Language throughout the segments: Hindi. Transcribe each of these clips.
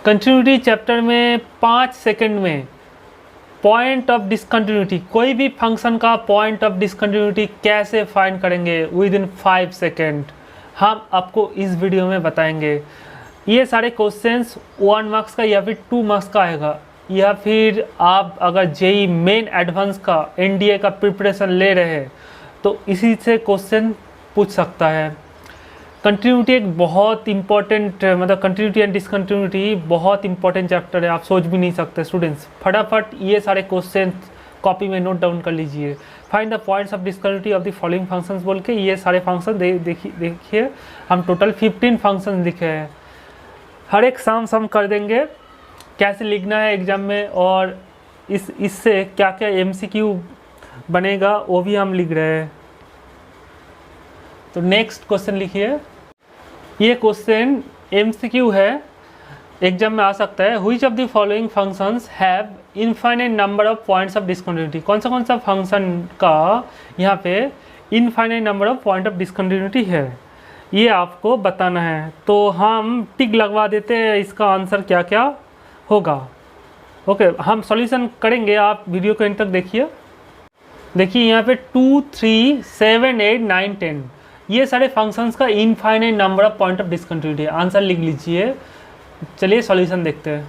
कंटिन्यूटी चैप्टर में 5 सेकंड में पॉइंट ऑफ डिसकंटिन्यूटी, कोई भी फंक्शन का पॉइंट ऑफ डिसकंटिन्यूटी कैसे फाइंड करेंगे विद इन 5 सेकेंड, हम आपको इस वीडियो में बताएंगे। ये सारे क्वेश्चंस 1 मार्क्स का या फिर 2 मार्क्स का आएगा, या फिर आप अगर जेई मेन एडवांस का एनडीए का प्रिपरेशन ले रहे हैं तो इसी से क्वेश्चन पूछ सकता है। कंटिन्यूटी एक बहुत इंपॉर्टेंट, मतलब कंटिन्यूटी एंड डिसकंटिन्यूटी बहुत इंपॉर्टेंट चैप्टर है, आप सोच भी नहीं सकते। स्टूडेंट्स फटाफट ये सारे क्वेश्चन कॉपी में नोट डाउन कर लीजिए। Find the points of discontinuity of the following functions बोल के ये सारे फंक्शन देखिए हम टोटल 15 फंक्शन लिखे हैं। हर एक सम कर देंगे, कैसे लिखना है एग्जाम में, और इससे क्या क्या एमसीक्यू बनेगा वो भी हम लिख रहे हैं। तो नेक्स्ट क्वेश्चन लिखिए। ये क्वेश्चन एमसीक्यू है, एग्जाम में आ सकता है। Which of the following functions have infinite number of points of discontinuity, कौन सा फंक्शन का यहाँ पे infinite number of point of discontinuity है, ये आपको बताना है। तो हम टिक लगवा देते हैं, इसका आंसर क्या क्या होगा। ओके, हम सॉल्यूशन करेंगे, आप वीडियो को एंड तक देखिए। देखिए यहाँ पे 2, 3, 7, 8, 9, 10 ये सारे फंक्शंस का infinite number of point of discontinuity, answer लिख लीजिए। चलिए सॉल्यूशन देखते हैं।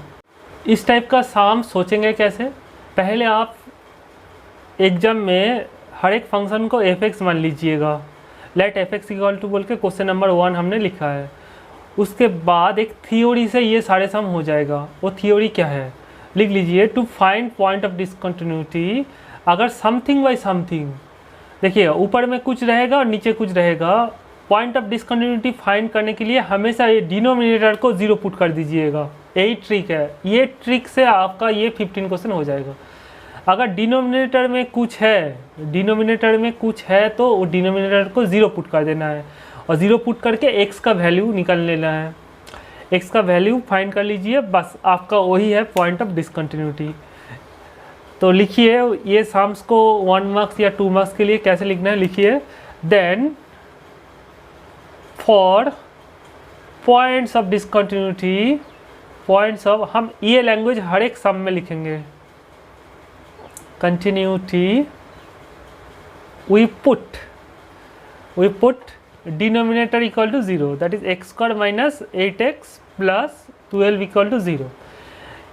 इस टाइप का सम सोचेंगे कैसे। पहले आप एग्जाम में हर एक फंक्शन को एफ मान लीजिएगा। Let F X equal to बोल के क्वेश्चन नंबर 1 हमने लिखा है। उसके बाद एक थियोरी से ये सारे सम हो जाएगा। वो थियोरी क्या है लिख लीजिए। To find point of discontinuity, अगर समथिंग बाई समथिंग, देखिए ऊपर में कुछ रहेगा और नीचे कुछ रहेगा। पॉइंट ऑफ डिसकंटिन्यूटी फाइंड करने के लिए हमेशा ये डिनोमिनेटर को 0 पुट कर दीजिएगा। यही ट्रिक है। ये ट्रिक से आपका ये 15 क्वेश्चन हो जाएगा। अगर डिनोमिनेटर में कुछ है तो वो डिनोमिनेटर को 0 पुट कर देना है, और 0 पुट करके x का वैल्यू निकाल लेना है। x का वैल्यू फाइंड कर लीजिए, बस आपका वही है पॉइंट ऑफ डिसकंटिन्यूटी। तो लिखिए ये सम्स को 1 मार्क्स या 2 मार्क्स के लिए कैसे लिखना है लिखिए। Then for points of discontinuity, points of, हम ये लैंग्वेज हर एक सम में लिखेंगे। continuity we put denominator equal to 0, that is x square minus 8x plus 12 equal to 0।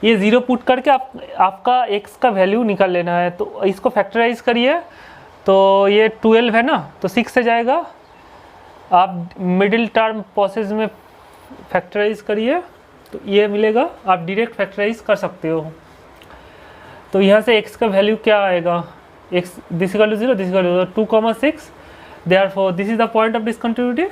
ये 0 पुट करके आपका x का वैल्यू निकाल लेना है। तो इसको फैक्टराइज करिए, तो ये 12 है ना, तो 6 से जाएगा। आप मिडिल टर्म प्रोसेस में फैक्टराइज करिए तो ये मिलेगा। आप डायरेक्ट फैक्टराइज कर सकते हो। तो यहाँ से x का वैल्यू क्या आएगा, x this equal to 0, this equal to 2,6, therefore this is the point of discontinuity.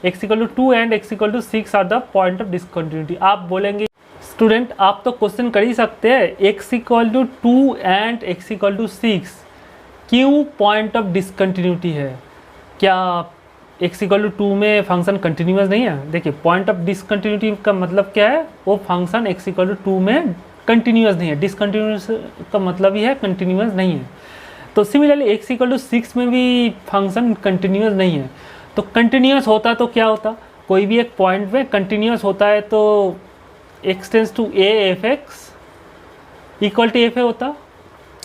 x equal to 2 and x equal to 6 are the point of discontinuity. आप बोलेंगे स्टूडेंट आप तो क्वेश्चन कर ही सकते हैं, x equal to 2 and x equal to 6 क्यों पॉइंट ऑफ डिसकंटिन्यूटी है? क्या x इक्वल टू 2 में फंक्शन कंटिन्यूस नहीं है? देखिए पॉइंट ऑफ डिसकंटिन्यूटी का मतलब क्या है, वो फंक्शन x इक्वल टू 2 में कंटिन्यूस नहीं है। डिसकंटिन्यूस का मतलब ही है कंटिन्यूस नहीं है। तो सिमिलरली x इक्वल टू 6 में भी फंक्शन कंटिन्यूस नहीं है। तो कंटिन्यूस होता तो क्या होता, कोई भी एक पॉइंट में कंटिन्यूस होता है तो x tends to a F X equal to F A होता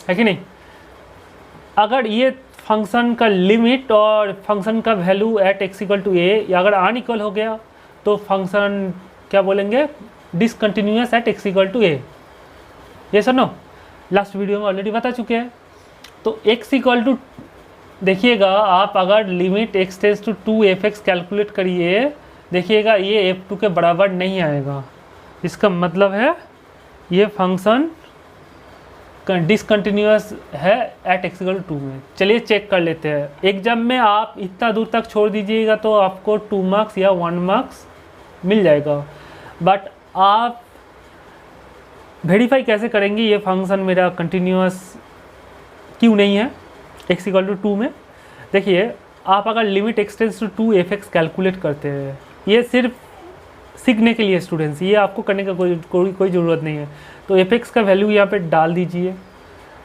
है कि नहीं। अगर ये फंक्शन का लिमिट और फंक्शन का value at x equal to A अगर अनइक्वल हो गया तो फंक्शन क्या बोलेंगे, discontinuous at x equal to A. ये सर नो, लास्ट वीडियो में ऑलरेडी बता चुके हैं। तो x इक्वल टू, देखिएगा आप अगर limit x tends to 2 F X calculate करिए, देखिएगा ये f2 के बराबर नहीं आएगा। इसका मतलब है ये फंक्शन डिसकंटिन्यूस है एट x इक्वल टू 2 में। चलिए चेक कर लेते हैं। एग्जाम में आप इतना दूर तक छोड़ दीजिएगा तो आपको 2 मार्क्स या 1 मार्क्स मिल जाएगा। बट आप वेरीफाई कैसे करेंगे ये फंक्शन मेरा कंटिन्यूस क्यों नहीं है x इक्वल टू 2 में? देखिए आप अगर limit x tends to 2 F X calculate करते हैं, ये सिर्फ सीखने के लिए स्टूडेंट्स, ये आपको करने का कोई ज़रूरत नहीं है। तो एफ एक्स का वैल्यू यहाँ पे डाल दीजिए।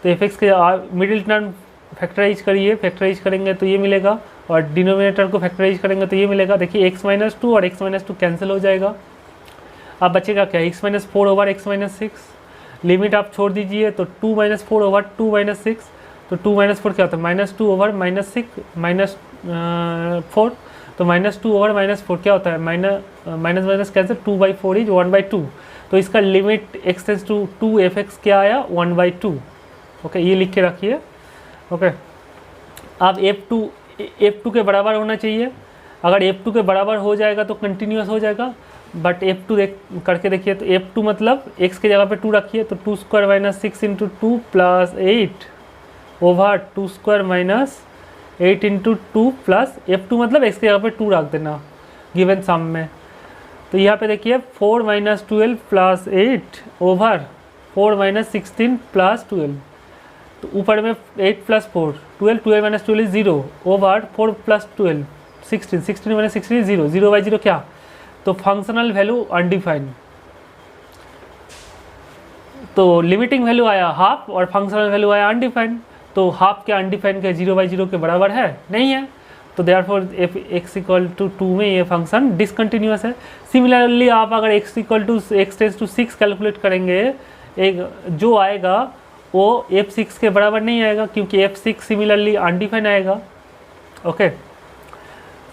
तो एफ एक्स के मिडिल टर्म फैक्टराइज करिए, फैक्टराइज करेंगे तो ये मिलेगा, और डिनोमिनेटर को फैक्टराइज करेंगे तो ये मिलेगा। देखिए x-2 और x-2 कैंसिल हो जाएगा। अब बचेगा क्या, x minus 4 over x minus 6, limit आप छोड़ दीजिए तो 2 माइनस 4 ओवर 2 माइनस 6, तो 2 माइनस 4 क्या होता है, -2 ओवर -6 -4, तो -2 ओवर -4 क्या होता है, माइनस माइनस कैसे, 2/4 इज 1/2, तो इसका limit x tends to 2f(x) क्या आया 1/2। ओके, ये लिख के रखिए। ओके, अब f2 के बराबर होना चाहिए, अगर f2 के बराबर हो जाएगा तो कंटिन्यूस हो जाएगा, बट f2 करके देखिए, तो f2 मतलब x के जगह पे 2 रखिए, तो 2 square minus 6 into 2 plus 8 over 2 square minus 8 into 2 plus f2 मतलब x की जगह पे 2 रख देना गिवन सम में। तो यहाँ पे देखिए 4 minus 12 plus 8 over 4 minus 16 plus 12, तो ऊपर में 8 plus 4 12, 12 minus 12 is 0 over 4 plus 12 16, 16 minus 16 0, 0/0 क्या, तो फंक्शनल वैल्यू अनडिफाइंड। तो लिमिटिंग वैल्यू आया हाफ और फंक्शनल वैल्यू आया अनडिफाइंड, तो हाफ क्या अनडिफाइंड के 0/0 के बराबर है, नहीं है, तो देयरफॉर x=2 में ये फंक्शन डिसकंटिन्यूअस है। सिमिलरली आप अगर x=6 कैलकुलेट करेंगे, एक जो आएगा वो f6 के बराबर नहीं आएगा, क्योंकि f6 सिमिलरली अनडिफाइंड आएगा। ओके,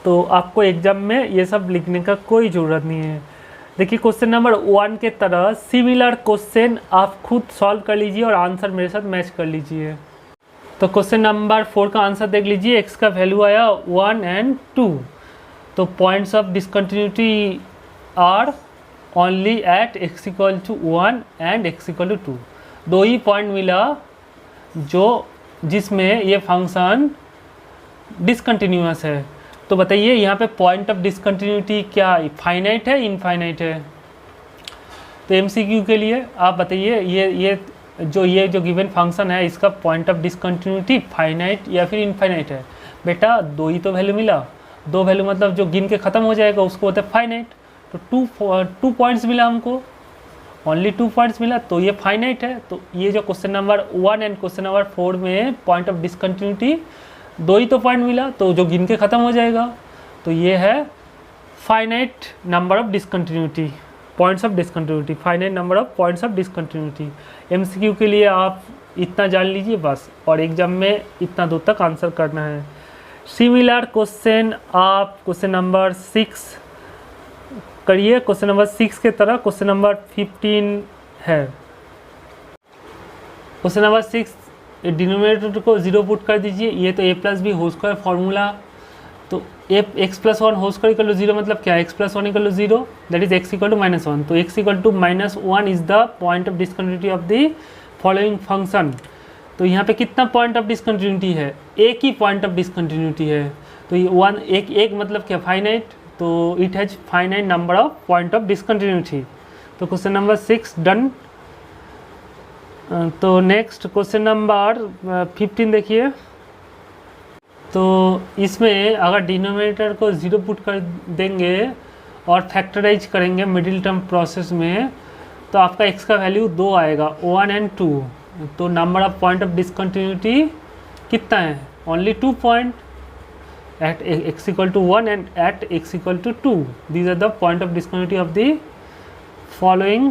तो आपको एग्जाम में ये सब लिखने का कोई ज़रूरत नहीं है। देखिए क्वेश्चन नंबर 1 के तरह सिमिलर क्वेश्चन आप खुद सॉल्व कर लीजिए और आंसर मेरे साथ मैच कर लीजिए। तो क्वेश्चन नंबर 4 का आंसर देख लीजिए, x का वैल्यू आया 1 और 2, तो points of discontinuity are only at x=1 and x=2, दो ही पॉइंट मिला जिसमें ये फंक्शन डिसकंटिन्यूअस है। तो बताइए यहाँ पे पॉइंट ऑफ डिसकंटिन्यूटी क्या फाइनाइट है इनफाइनाइट है। तो MCQ के लिए आप बताइए ये जो गिवन फंक्शन है इसका पॉइंट ऑफ डिसकंटिन्यूटी फाइनाइट या फिर इनफाइनाइट है। बेटा दो ही तो वैल्यू मिला, दो वैल्यू मतलब जो गिन के ख़त्म हो जाएगा उसको बोलते हैं फाइनाइट। तो टू पॉइंट्स मिला हमको, ओनली 2 पॉइंट्स मिला, तो ये फाइनाइट है। तो ये जो question number 1 and question number 4 में पॉइंट ऑफ डिसकंटिन्यूटी दो ही तो पॉइंट मिला, तो जो गिन के ख़त्म हो जाएगा, तो ये है finite number of discontinuity, points of discontinuity, finite number of points of discontinuity. MCQ के लिए आप इतना जान लीजिए बस, और एग्जाम में इतना दूर तक आंसर करना है। सिमिलर क्वेश्चन आप क्वेश्चन नंबर 6 करिए, क्वेश्चन नंबर 6 के तरह क्वेश्चन नंबर 15 है। क्वेश्चन नंबर 6 डिनोमिनेटर को 0 पुट कर दीजिए, ये तो a+b होल स्क्वायर फार्मूला, तो x+1 whole square equal to 0 मतलब क्या, x+1 equal to 0, that is x=-1, तो x=-1 is the point of discontinuity of the following function. तो यहाँ पे कितना पॉइंट ऑफ डिसकंटिन्यूटी है, एक ही पॉइंट ऑफ डिसकंटिन्यूटी है, तो ये एक मतलब क्या फाइनाइट, तो it has finite number of point of discontinuity. तो क्वेश्चन नंबर 6 डन। तो नेक्स्ट क्वेश्चन नंबर 15 देखिए। तो इसमें अगर डिनोमिनेटर को 0 पुट कर देंगे और फैक्टराइज करेंगे मिडिल टर्म प्रोसेस में, तो आपका x का वैल्यू 2 आएगा, 1 और 2। तो number of point of discontinuity कितना है, only 2 point at x=1 and at x=2, these are the point of discontinuity of the following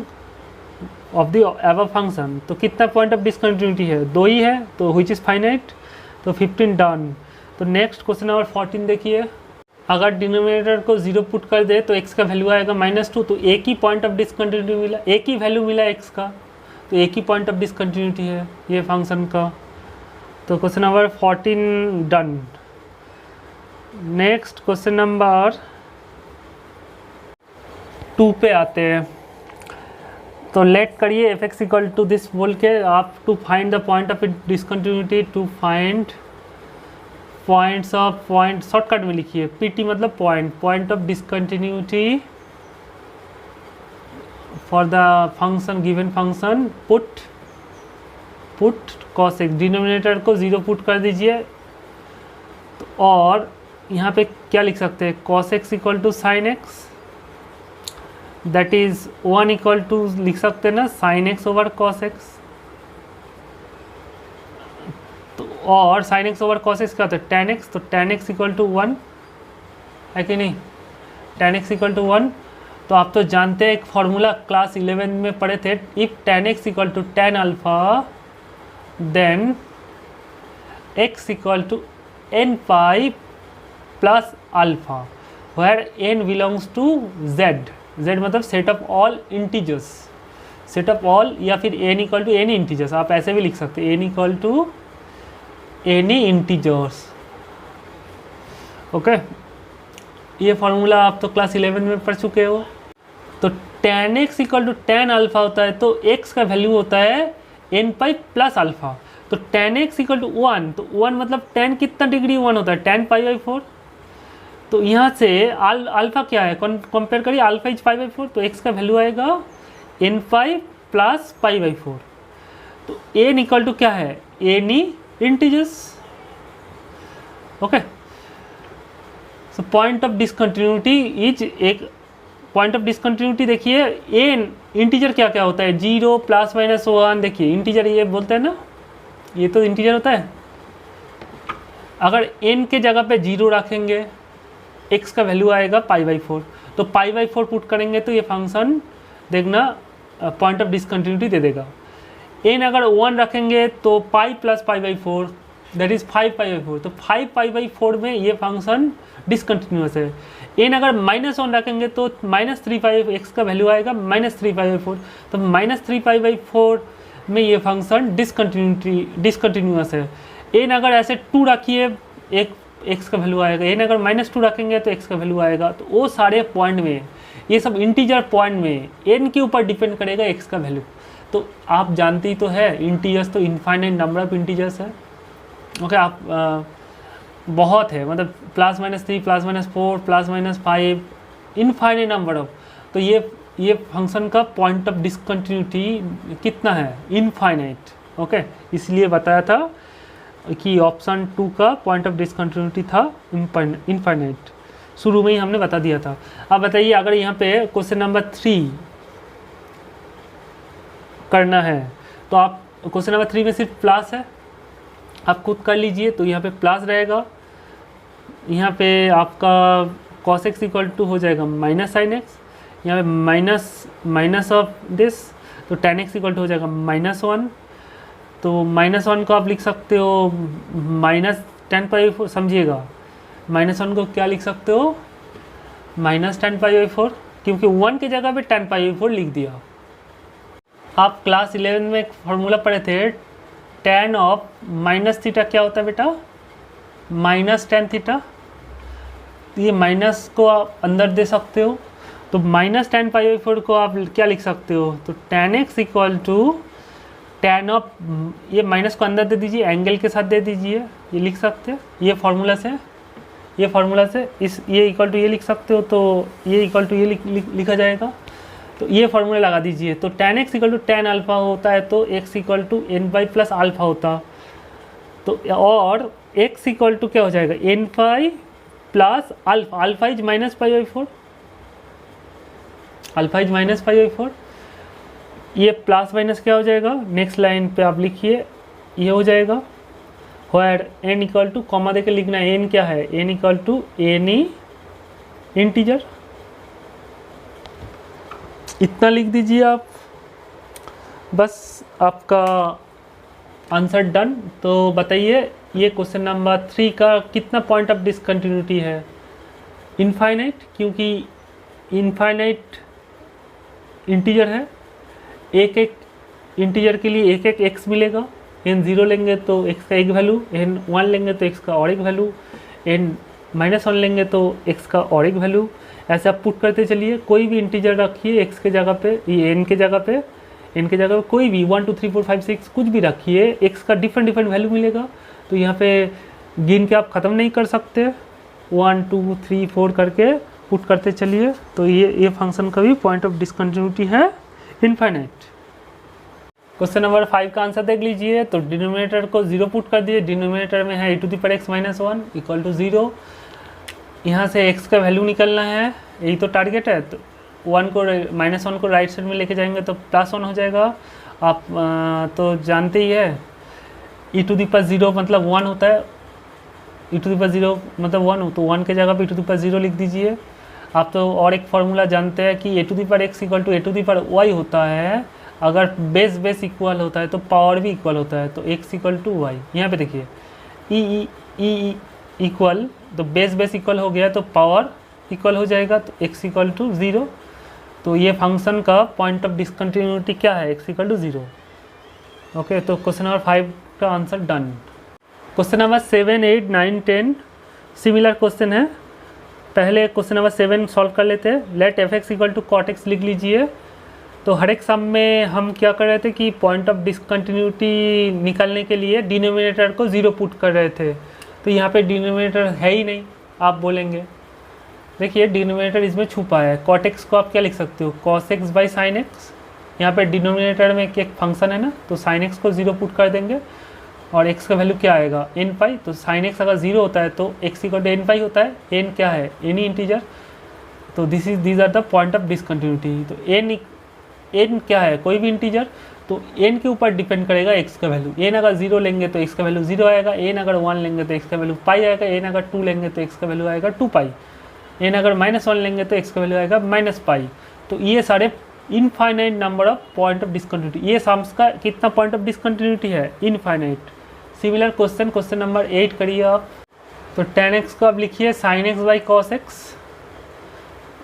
of the above function। तो कितना पॉइंट ऑफ डिसकंटिन्यूटी है, दो ही है, तो which is finite, तो 15 डन। तो नेक्स्ट क्वेश्चन नंबर 14 देखिए, अगर डिनोमिनेटर को 0 पुट कर दे तो x का वैल्यू आएगा -2, तो एक ही पॉइंट ऑफ डिसकंटिन्यूटी मिला, एक ही वैल्यू मिला x का, तो एक ही पॉइंट ऑफ डिसकंटिन्यूटी है ये फंक्शन का। तो question number 14 done. Next question number 2 पे आते हैं। तो लेट करिए f(x) दिस बोल के आप to find the point of discontinuity, to find points of point, shortcut में लिखिए PT मतलब point of discontinuity for the function given function, put cos x, denominator को 0 पुट कर दीजिए, तो और यहाँ पे क्या लिख सकते हैं, cos x = sin x, that is 1 = लिख सकते हैं ना sin x over cos x। तो और sin x over cos x क्या होता है, tan x, तो tan x = 1 है कि नहीं, tan x = 1। तो आप तो जानते हैं एक फॉर्मूला क्लास 11 में पढ़े थे, if tan x equal to tan alpha then x equal to n pi plus alpha where n belongs to z। z मतलब set of all integers, set of all, या फिर n equal to any integers, आप ऐसे भी लिख सकते हैं n equal to any integers. Okay, ये फॉर्मूला आप तो क्लास 11 में पढ़ चुके हो। तो tan x equal to tan alpha होता है, तो x का वैल्यू होता है n पाई प्लस अल्फा। तो tan x इक्वल टू 1, तो 1 मतलब tan कितना डिग्री 1 होता है, tan पाई बाई 4। तो यहाँ से अल्फा क्या है, कंपेयर करिए, अल्फा इज पाई बाई 4, तो x का वैल्यू आएगा n pi plus pi by 4। तो n इक्वल टू क्या है, any integers. Okay, so point of discontinuity is, एक पॉइंट ऑफ डिसकंटिन्यूटी देखिए, एन इंटीजर क्या क्या होता है, 0 प्लस माइनस 1, देखिए इंटीजर ये बोलते हैं ना, ये तो इंटीजर होता है। अगर n के जगह पे 0 रखेंगे, x का वैल्यू आएगा पाई बाई 4, तो पाई बाई 4 पुट करेंगे तो ये फंक्शन देखना पॉइंट ऑफ डिसकंटिन्यूटी दे देगा। n अगर 1 रखेंगे तो pi plus pi by 4 that is 5 pi by 4, तो 5 पाई बाई 4 में ये फंक्शन डिसकंटिन्यूस है। n अगर -1 रखेंगे तो -3 पाई, x का वैल्यू आएगा -3 पाई बाई 4, तो -3 पाई बाई 4 में ये फंक्शन डिसकंटिन्यूस है। n अगर ऐसे 2 रखिए, एक x का वैल्यू आएगा, n अगर -2 रखेंगे तो x का वैल्यू आएगा। तो वो सारे पॉइंट में, ये सब इंटीजर पॉइंट में n के ऊपर डिपेंड करेगा x का वैल्यू। तो आप जानते ही तो है, इंटीजर्स तो इनफाइनाइट नंबर ऑफ इंटीजर्स है। ओके, आप बहुत है, मतलब +-3 +-4 +-5 इनफाइनाइट नंबर ऑफ। तो ये फंक्शन का पॉइंट ऑफ डिसकंटिन्यूटी कितना है, इनफाइनाइट। ओके, इसलिए बताया था कि ऑप्शन 2 का पॉइंट ऑफ डिसकंटिन्यूटी था इनफाइनाइट, शुरू में ही हमने बता दिया था। अब बताइए, अगर यहाँ पे क्वेश्चन नंबर 3 करना है, तो आप क्वेश्चन नंबर 3 में सिर्फ प्लस है, आप खुद कर लीजिए। तो यहाँ पे प्लस रहेगा, यहाँ पे आपका cos x इक्वल टू हो जाएगा माइनस साइन एक्स, यहाँ पे माइनस ऑफ दिस, तो tan x इक्वल टू हो जाएगा -1। तो -1 को आप लिख सकते हो -10 पाई 4, समझिएगा -1 को क्या लिख सकते हो, -10 पाई बाई 4, क्योंकि 1 की जगह पे 10 पाई बाई 4 लिख दिया। आप क्लास 11 में एक फार्मूला पढ़े थे, tan ऑफ -थीटा क्या होता है बेटा, -tan थीटा। ये माइनस को आप अंदर दे सकते हो, तो -10 पाई बाई 4 को आप क्या लिख सकते हो, तो tan x equal to tan of, ये माइनस को अंदर दे दीजिए, एंगल के साथ दे दीजिए, ये लिख सकते हैं। ये फार्मूला से, ये फार्मूला से इस, ये इक्वल टू ये लिख सकते हो, तो ये इक्वल टू ये लिखा जाएगा। तो ये फार्मूला लगा दीजिए। तो tan x equal to tan alpha होता है, तो x equal to n pi plus alpha होता, तो और x इक्वल टू क्या हो जाएगा, n pi plus alpha, alpha is minus pi by 4, alpha is minus pi by 4, ये प्लस माइनस क्या हो जाएगा, नेक्स्ट लाइन पे आप लिखिए, ये हो जाएगा where n equal to, comma देके लिखना है, n क्या है, n equal to any integer, इतना लिख दीजिए आप, बस आपका आंसर डन। तो बताइए, ये क्वेश्चन नंबर 3 का कितना पॉइंट ऑफ डिसकंटिन्यूटी है, इनफाइनाइट, क्योंकि इनफाइनाइट इंटीजर है, एक एक इंटीजर के लिए एक एक x मिलेगा, n0 लेंगे तो x का एक वैल्यू, n1 लेंगे तो x का और एक वैल्यू, n-1 लेंगे तो x का और एक वैल्यू, ऐसे आप पुट करते चलिए। कोई भी इंटीजर रखिए x के जगह पे, ये n के जगह पे, n के जगह पे कोई भी 1 2 3 4 5 6 कुछ भी रखिए, x का डिफरेंट वैल्यू मिलेगा। तो यहाँ पे गिन के आप ख़त्म नहीं कर सकते, 1 2 3 4 करके पुट करते चलिए। तो ये फंक्शन का भी पॉइंट ऑफ डिसकंटिन्यूटी है इनफाइनाइट। क्वेश्चन नंबर 5 का आंसर देख लीजिए। तो डिनोमिनेटर को 0 पुट कर दिए, डिनोमिनेटर में है e⁻x - 1 इक्वल टू 0। यहाँ से x का वैल्यू निकलना है, यही तो टारगेट है। तो -1 को राइट साइड में लेके जाएंगे तो +1 हो जाएगा। आप तो जानते ही है e⁻0 मतलब 1 होता है, e⁻0 मतलब 1 हो, तो 1 के जगह पे e⁻0 लिख दीजिए। आप तो और एक फार्मूला जानते हैं कि A to the power X equal to A to the power Y होता है। अगर बेस इक्वल होता है तो पावर भी इक्वल होता है, तो एक्स इक्वल टू वाई। यहाँ पे देखिए ई इक्वल, तो बेस इक्वल हो गया तो पावर इक्वल हो जाएगा, तो एक्स इक्वल टू 0। तो ये फंक्शन का पॉइंट ऑफ डिसकंटिन्यूटी क्या है, एक्स इक्वल टू 0। ओके, तो क्वेश्चन नंबर 5 का answer done. Question number 7, 8, 9, 10 similar question है। पहले क्वेश्चन नंबर 7 सॉल्व कर लेते हैं। Let F X equal to cot X लिख लीजिए। तो हर एक सम में हम क्या कर रहे थे कि पॉइंट ऑफ डिसकंटिन्यूटी निकालने के लिए डिनोमिनेटर को 0 पुट कर रहे थे। तो यहाँ पे डिनोमिनेटर है ही नहीं, आप बोलेंगे। देखिए डिनोमिनेटर इसमें छुपा है। कॉट एक्स को आप क्या लिख सकते हो, cos x by sine x. यहाँ पे डिनोमिनेटर में एक फंक्शन है ना, तो साइन एक्स को 0 पुट कर देंगे और x का वैल्यू क्या आएगा, एन पाई। तो साइन एक्स अगर 0 होता है तो x equal to N pi होता है। एन क्या है, एनी इंटीजर। तो these are the point of discontinuity. तो एन क्या है, कोई भी इंटीजर। तो एन के ऊपर डिपेंड करेगा x का वैल्यू। एन अगर 0 लेंगे तो x का वैल्यू 0 आएगा। एन अगर 1 लेंगे तो x का वैल्यू पाई आएगा। एन अगर 2 लेंगे तो x का वैल्यू आएगा 2 पाई। एन अगर -1 लेंगे तो x का वैल्यू आएगा -पाई। तो ये सारे infinite number of point of discontinuity. ये सम्स का कितना पॉइंट ऑफ डिसकंटिन्यूटी है, इनफाइनाइट। सिमिलर क्वेश्चन नंबर 8 करिए आप। तो tan x को आप लिखिए sin x by cos x.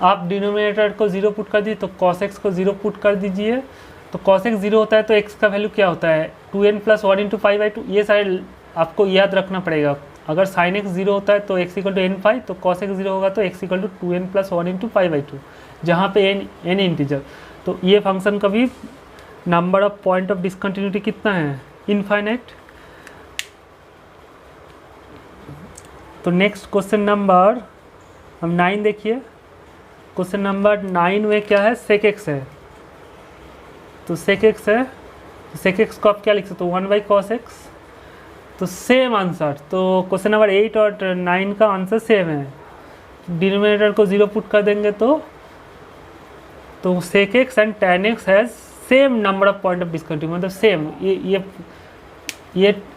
आप डिनोमिनेटर को 0 पुट कर दीजिए, तो cos x को 0 पुट कर दीजिए। तो cos x 0 होता है तो x का वैल्यू क्या होता है, 2n plus 1 into pi by 2। ये सारे आपको याद रखना पड़ेगा। अगर sin x 0 होता है तो x equal to N pi, तो cos x 0 होगा तो x equal to 2n plus 1 into pi by 2, जहाँ पे n इंटीजर। तो ये फंक्शन का भी number of point of discontinuity कितना है, इनफाइनाइट। तो नेक्स्ट क्वेश्चन नंबर हम 9 देखिए। क्वेश्चन नंबर 9 में क्या है, सेक एक्स है। तो सेक एक्स है, सेक एक्स को आप क्या लिख सकते हो, 1 बाई कॉस एक्स। तो सेम आंसर। तो क्वेश्चन नंबर 8 और 9 का आंसर सेम है। डिनोमिनेटर को 0 पुट कर देंगे तो sec X and tan X has same number of point of discontinuity, मतलब सेम।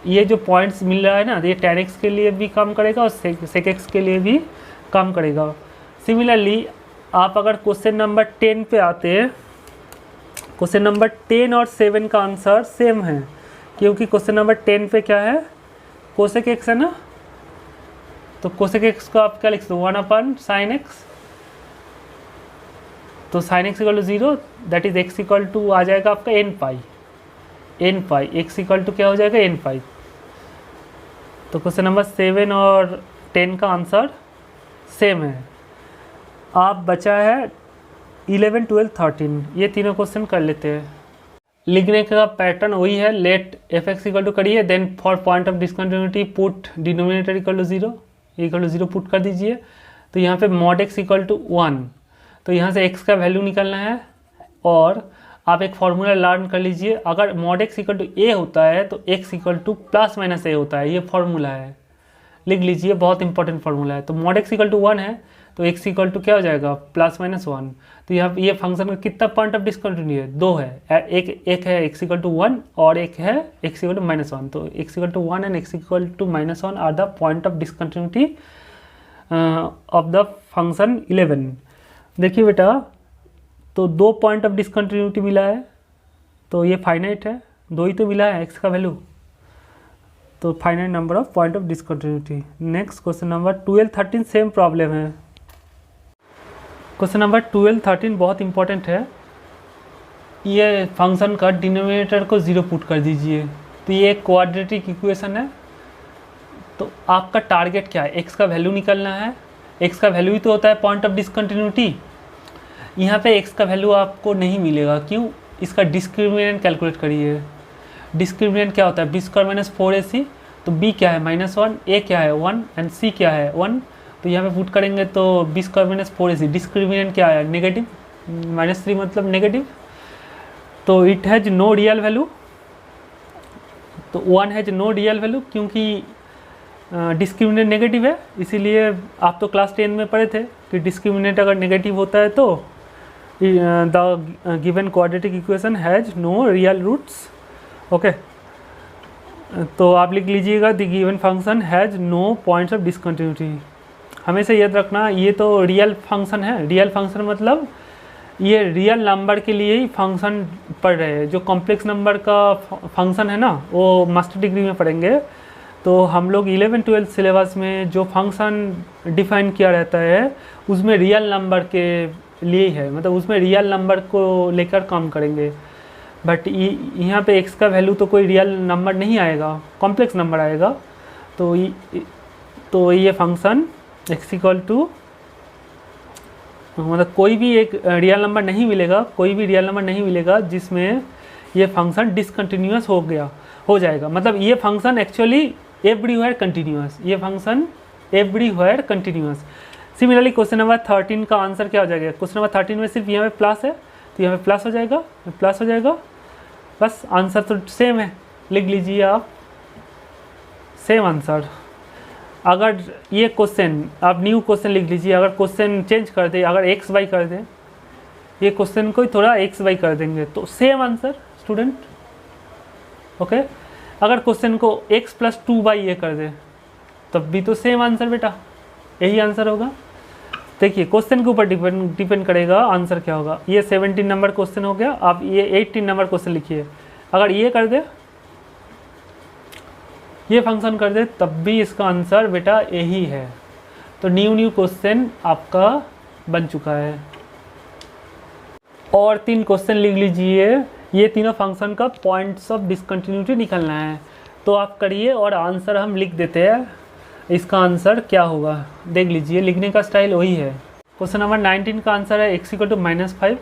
ये जो पॉइंट्स मिल रहा है ना, ये टैन एक्स के लिए भी काम करेगा और सेक एक्स के लिए भी काम करेगा। सिमिलरली आप अगर क्वेश्चन नंबर 10 पे आते हैं, क्वेश्चन नंबर 10 और 7 का आंसर सेम है, क्योंकि क्वेश्चन नंबर 10 पे क्या है, कोसेक एक्स है ना। तो कोसेक एक्स को आप क्या लिख सकते हो, 1 अपन साइन एक्स। तो sine X equal to 0, that is X equal to आ जाएगा आपका N pi. X equal to क्या हो जाएगा, एन पाई। तो क्वेश्चन नंबर 7 और 10 का आंसर सेम है। आप बचा है 11, 12, 13, ये तीनों क्वेश्चन कर लेते हैं। लिखने का पैटर्न वही है, let F X equal to करिए, then for point of discontinuity put denominator equal to 0 put कर दीजिए। तो यहाँ पे मॉड एक्स इक्वल टू 1, तो यहाँ से x का वैल्यू निकालना है। और आप एक फॉर्मूला लर्न कर लीजिए, अगर mod X equal to A होता है तो x equal to plus minus A होता है। ये फॉर्मूला है, लिख लीजिए, बहुत इंपॉर्टेंट फार्मूला है। तो मॉड एक्स इक्वल टू 1 है तो x इक्वल टू क्या हो जाएगा, प्लस माइनस 1। तो यहाँ ये फंक्शन का कितना पॉइंट ऑफ डिसकंटिन्यूटी है, 2 है। एक है x इक्वल टू 1 और एक है x इक्वल टू -1। तो x equal to 1 and x equal to -1 are the point of discontinuity of the function 11। देखिए बेटा, तो 2 पॉइंट ऑफ डिसकंटिन्यूटी मिला है, तो ये फाइनाइट है, 2 ही तो मिला है x का वैल्यू, तो finite number of point of discontinuity. Next question number 12, 13 same problem है। क्वेश्चन नंबर 12, 13 बहुत इंपॉर्टेंट है। ये फंक्शन का डिनोमिनेटर को 0 पुट कर दीजिए। तो ये एक क्वाड्रेटिक इक्वेशन है। तो आपका टारगेट क्या है, x का वैल्यू निकालना है। x का वैल्यू ही तो होता है पॉइंट ऑफ डिसकंटिन्यूटी। यहाँ पे x का वैल्यू आपको नहीं मिलेगा, क्यों, इसका डिस्क्रिमिनेंट कैलकुलेट करिए। डिस्क्रिमिनेंट क्या होता है, b² माइनस 4ac। तो b क्या है -1, a क्या है 1 एंड c क्या है 1। तो यहाँ पे पुट करेंगे तो b² माइनस 4ac। डिस्क्रिमिनेंट क्या है, नेगेटिव, -3 मतलब नेगेटिव। तो it has no real value. तो 1 हैज़ नो रियल वैल्यू, क्योंकि डिस्क्रिमिनेंट नेगेटिव है। इसीलिए आप तो क्लास 10 में पढ़े थे कि डिस्क्रिमिनेंट अगर नेगेटिव होता है तो the given quadratic equation has no real roots. Okay, तो आप लिख लीजिएगा the given function has no points of discontinuity. हमेशा याद रखना, ये तो रियल फंक्शन है। रियल फंक्शन मतलब ये रियल नंबर के लिए ही फंक्शन पढ़ रहे हैं। जो कॉम्प्लेक्स नंबर का फंक्शन है ना, वो मास्टर डिग्री में पढ़ेंगे। तो हम लोग 11-12 सिलेबस में जो फंक्शन डिफाइन किया रहता है उसमें रियल नंबर के लिए है, मतलब उसमें रियल नंबर को लेकर काम करेंगे। बट यहाँ पे x का वैल्यू तो कोई रियल नंबर नहीं आएगा, कॉम्प्लेक्स नंबर आएगा। तो ये फंक्शन x इक्वल टू, मतलब कोई भी एक रियल नंबर नहीं मिलेगा, कोई भी रियल नंबर नहीं मिलेगा जिसमें ये फंक्शन डिसकंटिन्यूअस हो जाएगा। मतलब ये फंक्शन एक्चुअली एवरीवेयर कंटिन्यूअस, ये function everywhere continuous. Similarly question number 13 का आंसर क्या हो जाएगा? क्वेश्चन नंबर 13 में सिर्फ यहाँ पे प्लस है तो यहाँ पे प्लस हो जाएगा, प्लस हो जाएगा, बस आंसर तो सेम है, लिख लीजिए आप सेम आंसर। अगर ये क्वेश्चन आप न्यू क्वेश्चन लिख लीजिए, अगर क्वेश्चन चेंज कर दे, अगर एक्स वाई कर दें, ये क्वेश्चन को थोड़ा एक्स वाई कर देंगे तो सेम आंसर स्टूडेंट, ओके। अगर क्वेश्चन को x प्लस 2y ये कर दे तब भी तो सेम आंसर बेटा, यही आंसर होगा। देखिए क्वेश्चन के ऊपर डिपेंड करेगा आंसर क्या होगा। ये 17 नंबर क्वेश्चन हो गया, आप ये 18 नंबर क्वेश्चन लिखिए। अगर ये कर दे, ये फंक्शन कर दे, तब भी इसका आंसर बेटा यही है। तो न्यू क्वेश्चन आपका बन चुका है। और 3 क्वेश्चन लिख लीजिए, ये तीनों फंक्शन का पॉइंट्स ऑफ डिसकंटिन्यूटी निकलना है। तो आप करिए और आंसर हम लिख देते हैं। इसका आंसर क्या होगा देख लीजिए, लिखने का स्टाइल वही है। क्वेश्चन नंबर 19 का आंसर है x equal to -5।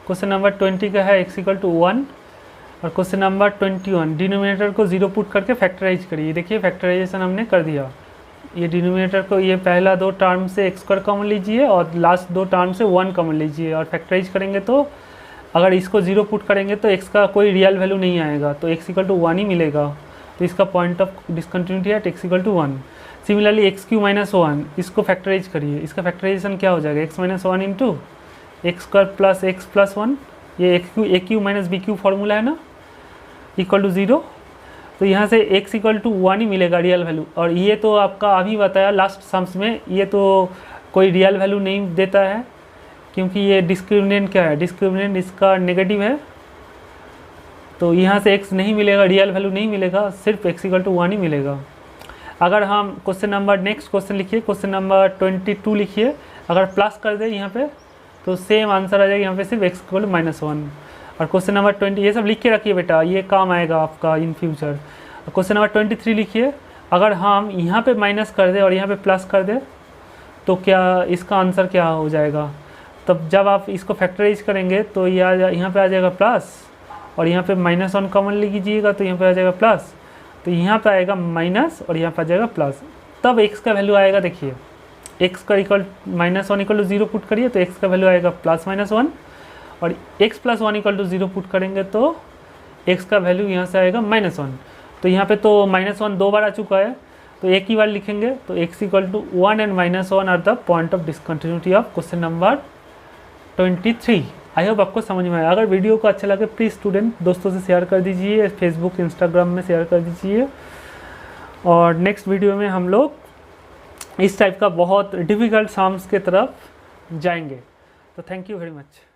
Question number 20 का है x इक्वल टू 1। और क्वेश्चन नंबर 21 डिनोमिनेटर को 0 पुट करके फैक्टराइज करिए। देखिए फैक्टराइजेशन हमने कर दिया। ये डिनोमिनेटर को, ये पहला 2 टर्म से x² कॉमन लीजिए और लास्ट 2 टर्म से 1 कॉमन लीजिए और फैक्टराइज करेंगे। तो अगर इसको 0 पुट करेंगे तो x का कोई रियल वैल्यू नहीं आएगा, तो x इक्वल टू 1 ही मिलेगा। तो इसका पॉइंट ऑफ डिसकंटिन्यूटी है x equal to 1। Similarly x³ - 1, इसको फैक्टराइज करिए। इसका फैक्टराइजेशन क्या हो जाएगा? x - 1 into x² plus x plus 1, ये a³ - b³ फॉर्मूला है ना, इक्वल टू 0। तो यहाँ से x इक्वल टू 1 ही मिलेगा रियल वैल्यू। और ये तो आपका अभी बताया लास्ट सम्स में, ये तो कोई रियल वैल्यू नहीं देता है क्योंकि ये डिस्क्रिमिनेंट क्या है? डिस्क्रिमिनेंट इसका नेगेटिव है। तो यहाँ से x नहीं मिलेगा, रियल वैल्यू नहीं मिलेगा, सिर्फ x इक्वल टू 1 ही मिलेगा। अगर हम क्वेश्चन नंबर, नेक्स्ट क्वेश्चन लिखिए, क्वेश्चन नंबर 22 लिखिए। अगर प्लस कर दे यहाँ पे तो सेम आंसर आ जाएगा, यहाँ पे सिर्फ x इक्वल टू -1। और क्वेश्चन नंबर 20, ये सब लिख के रखिए बेटा, ये काम आएगा आपका इन फ्यूचर। क्वेश्चन नंबर 23 लिखिए। अगर हम यहाँ पे माइनस कर दे और यहाँ पे प्लस कर दे तो क्या इसका आंसर क्या हो जाएगा? तब जब आप इसको फैक्टराइज करेंगे तो यहाँ पे आ जाएगा प्लस, और यहाँ पे -1 कॉमन लीजिएगा तो यहाँ पे आ जाएगा प्लस, तो यहाँ पे आएगा माइनस और यहाँ पे आ जाएगा प्लस। तब x का वैल्यू आएगा, देखिए x का इक्वल -1 इक्वल टू 0 पुट करिए तो x का वैल्यू आएगा +-1, और x plus 1 equal to 0 put करेंगे तो x का वैल्यू यहाँ से आएगा -1। तो यहाँ पे तो -1 2 बार आ चुका है, तो एक ही बार लिखेंगे। तो x equal to 1 and -1 are the point of discontinuity of question number 23। I hope आपको समझ में आया। अगर वीडियो को अच्छा लगे प्लीज़ स्टूडेंट दोस्तों से शेयर कर दीजिए, फेसबुक इंस्टाग्राम में शेयर कर दीजिए। और नेक्स्ट वीडियो में हम लोग इस टाइप का बहुत डिफ़िकल्ट सम्स के तरफ जाएंगे। तो थैंक यू वेरी मच।